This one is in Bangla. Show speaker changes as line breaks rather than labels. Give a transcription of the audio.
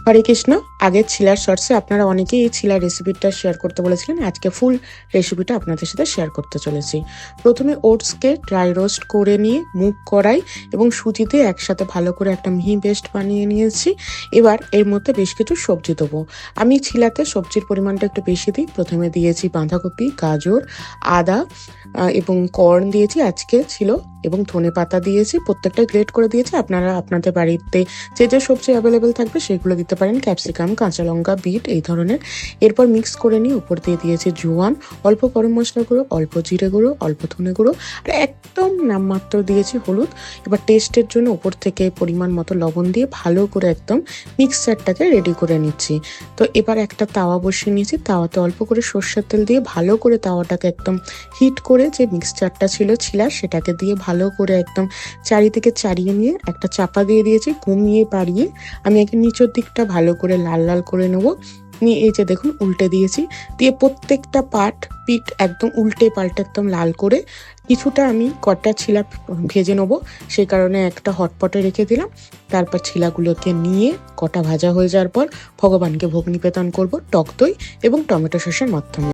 হরে কৃষ্ণ। আগের ছিলার শর্টসে আপনারা অনেকেই এই ছিলার রেসিপিটা শেয়ার করতে বলেছিলেন। আজকে ফুল রেসিপিটা আপনাদের সাথে শেয়ার করতে চলেছি। প্রথমে ওটসকে ড্রাই রোস্ট করে নিয়ে মুগ কড়াই এবং সুজিতে একসাথে ভালো করে একটা মিহি পেস্ট বানিয়ে নিয়েছি। এবার এর মধ্যে বেশ কিছু সবজি দেবো। আমি ছিলাতে সবজির পরিমাণটা একটু বেশি দিই। প্রথমে দিয়েছি বাঁধাকপি, গাজর, আদা এবং কর্ন দিয়েছি আজকে ছিল, এবং ধনে পাতা দিয়েছি। প্রত্যেকটা গ্রেট করে দিয়েছি। আপনারা আপনাদের বাড়িতে যে যে সবজি অ্যাভেলেবেল থাকবে সেগুলো দিতে পারেন, ক্যাপসিকাম, কাঁচা লঙ্কা, বিট এই ধরনের। এরপর মিক্স করে নিয়ে উপর দিয়ে দিয়েছি জোয়ান, অল্প গরম মশলা গুঁড়ো, অল্প জিরে গুঁড়ো, অল্প ধনে গুঁড়ো, আর একদম নামমাত্র দিয়েছি হলুদ। এবার টেস্টের জন্য উপর থেকে পরিমাণ মতো লবণ দিয়ে ভালো করে একদম মিক্সচারটাকে রেডি করে নিচ্ছি। তো এবার একটা তাওয়া বসিয়ে নিয়েছি। তাওয়াতে অল্প করে সর্ষের তেল দিয়ে ভালো করে তাওয়াটাকে একদম হিট করে যে মিক্সচারটা ছিল ছিলার সেটাকে দিয়ে ভালো করে একদম চারিদিকে চাড়িয়ে নিয়ে একটা চাপা দিয়ে দিয়েছি। কমিয়ে বাড়িয়ে আমি আগে নিচের দিকটা ভালো করে লাল লাল করে নেবো। নিয়ে এই যে দেখুন উল্টে দিয়েছি, দিয়ে প্রত্যেকটা পিঠ একদম উল্টে পাল্টে একদম লাল করে কিছুটা আমি কটা ছিলা ভেজে নেবো, সেই কারণে একটা হটপটে রেখে দিলাম। তারপর ছিলাগুলোকে নিয়ে কটা ভাজা হয়ে যাওয়ার পর ভগবানকে ভোগ নিবেদন করবো টক দই এবং টমেটো সসের মাধ্যমে।